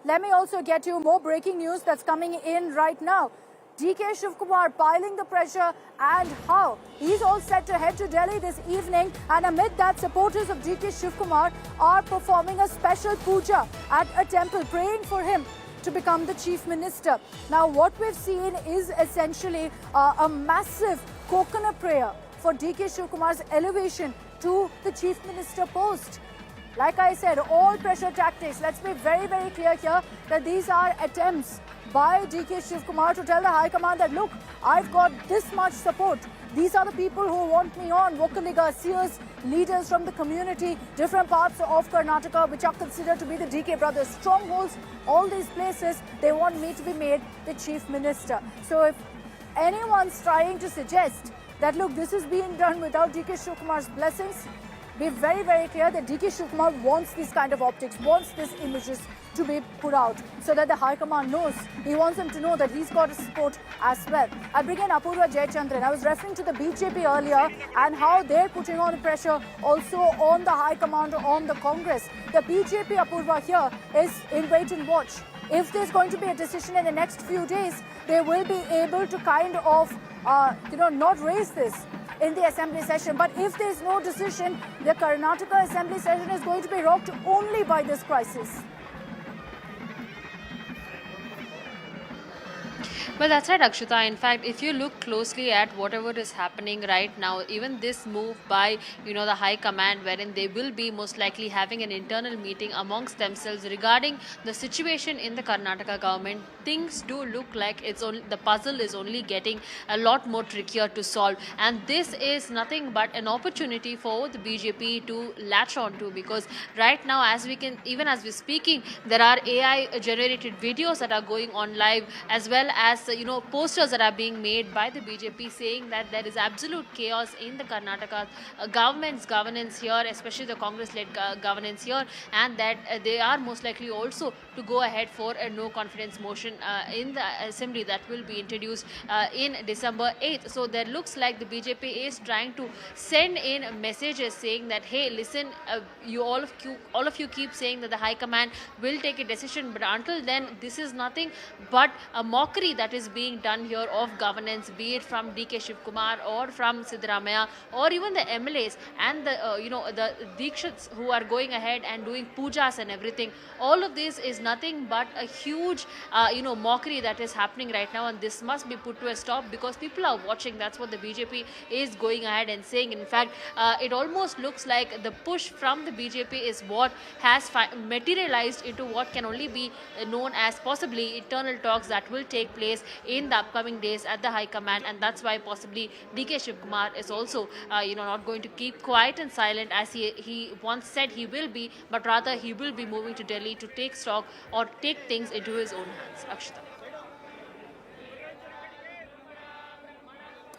let me also get you more breaking news that's coming in right now. DK Shivkumar piling the pressure and how he's all set to head to Delhi this evening, and amid that, supporters of DK Shivkumar are performing a special puja at a temple, praying for him to become the chief minister. Now what we've seen is essentially a massive coconut prayer for DK Shivkumar's elevation to the chief minister post. Like I said, all pressure tactics. Let's be very, very clear here that these are attempts by DK Shivkumar to tell the High Command that, look, I've got this much support. These are the people who want me on. Vokaliga, seers, leaders from the community, different parts of Karnataka, which are considered to be the DK brothers' strongholds. All these places, they want me to be made the chief minister. So if anyone's trying to suggest that, look, this is being done without DK Shivkumar's blessings, be very, very clear that DK Shivkumar wants these kind of optics, wants these images to be put out so that the High Command knows. He wants them to know that he's got support as well. I bring in Apurva Jayachandran. I was referring to the BJP earlier and how they're putting on pressure also on the High Command, on the Congress. The BJP, Apurva, here is in wait and watch. If there's going to be a decision in the next few days, they will be able to kind of, not raise this in the assembly session. But if there's no decision, the Karnataka assembly session is going to be rocked only by this crisis. Well, that's right, Akshita. In fact, if you look closely at whatever is happening right now, even this move by, the High Command, wherein they will be most likely having an internal meeting amongst themselves regarding the situation in the Karnataka government, things do look like the puzzle is only getting a lot more trickier to solve. And this is nothing but an opportunity for the BJP to latch on to, because right now, as we're speaking, there are AI-generated videos that are going on live, as well as posters that are being made by the BJP saying that there is absolute chaos in the Karnataka governance here, especially the Congress-led governance here, and that they are most likely also to go ahead for a no confidence motion in the assembly that will be introduced in December 8th. So there looks like the BJP is trying to send in messages saying that, hey, listen, all of you keep saying that the High Command will take a decision, but until then, this is nothing but a mockery that is being done here of governance, be it from DK Shivkumar or from Siddaramaiah or even the MLAs and the Dikshits who are going ahead and doing pujas and everything. All of this is nothing but a huge mockery that is happening right now, and this must be put to a stop because people are watching. That's what the BJP is going ahead and saying. In fact, it almost looks like the push from the BJP is what has materialized into what can only be known as possibly internal talks that will take place in the upcoming days at the High Command, and that's why possibly DK Shivkumar is also not going to keep quiet and silent as he once said he will be, but rather he will be moving to Delhi to take stock or take things into his own hands. Akshita.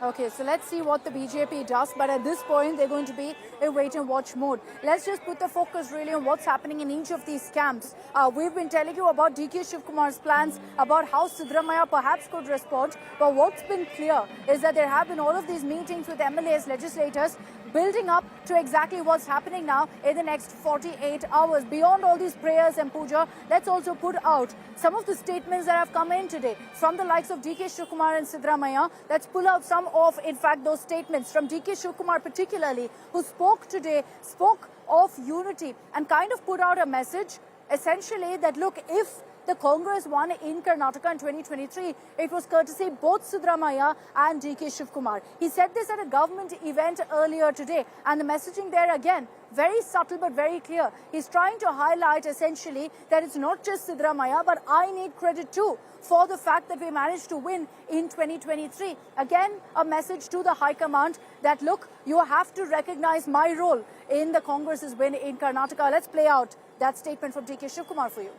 Okay, so let's see what the BJP does, but at this point, they're going to be in wait and watch mode. Let's just put the focus really on what's happening in each of these camps. We've been telling you about DK Shivkumar's plans, about how Siddaramaiah perhaps could respond, but what's been clear is that there have been all of these meetings with MLAs, legislators, building up to exactly what's happening now in the next 48 hours. Beyond all these prayers and puja, let's also put out some of the statements that have come in today from the likes of DK Shivkumar and Siddaramaiah. Let's pull out some of, in fact, those statements from DK Shivkumar particularly, who spoke today, spoke of unity and kind of put out a message essentially that, look, if the Congress won in Karnataka in 2023, it was courtesy both Siddaramaiah and DK Shivkumar. He said this at a government event earlier today, and the messaging there again, very subtle but very clear. He's trying to highlight essentially that it's not just Siddaramaiah, but I need credit too for the fact that we managed to win in 2023. Again, a message to the High Command that, look, you have to recognize my role in the Congress's win in Karnataka. Let's play out that statement from DK Shivkumar for you.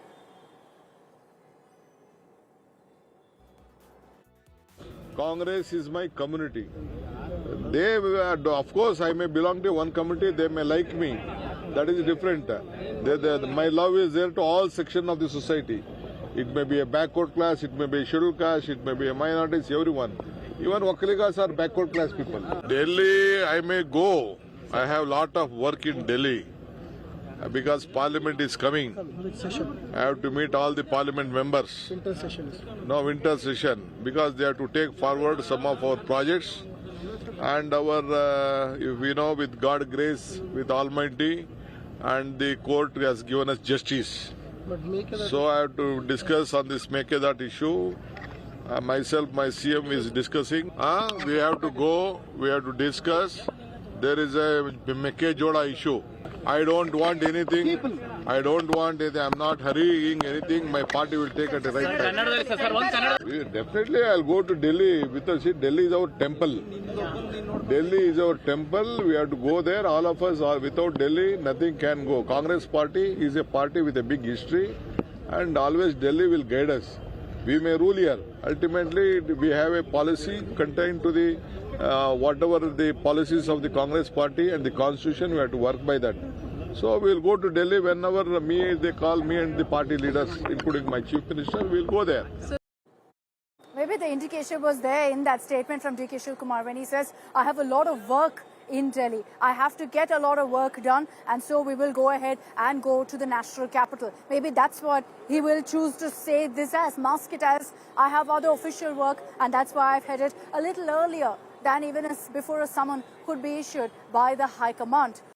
Congress is my community. They, of course, I may belong to one community, they may like me. That is different. My love is there to all sections of the society. It may be a backward class, it may be a scheduled caste, it may be a minorities, everyone. Even Wakaligas are backward class people. Delhi, I may go. I have lot of work in Delhi. because Parliament is coming. I have to meet all the Parliament members. Winter session. No, winter session, because they have to take forward some of our projects and our, with God grace, with Almighty, and the court has given us justice. But So I have to discuss on this Mekedat issue. Myself, my CM is discussing. We have to go, we have to discuss. There is a Mekejoda issue. I don't want anything. I don't want anything. I'm not hurrying anything. My party will take at the right time. Definitely, I'll go to Delhi because see, Delhi is our temple. Delhi is our temple. We have to go there. All of us are without Delhi, nothing can go. Congress party is a party with a big history, and always Delhi will guide us. We may rule here. Ultimately, we have a policy contained to the whatever the policies of the Congress party and the constitution. We have to work by that. So we'll go to Delhi whenever they call me and the party leaders, including my chief minister. We'll go there. Maybe the indication was there in that statement from DK Shiv Kumar when he says, I have a lot of work in Delhi. I have to get a lot of work done, and so we will go ahead and go to the national capital. Maybe that's what he will choose to say this as, mask it as, I have other official work, and that's why I've headed a little earlier than even before a summon could be issued by the High Command.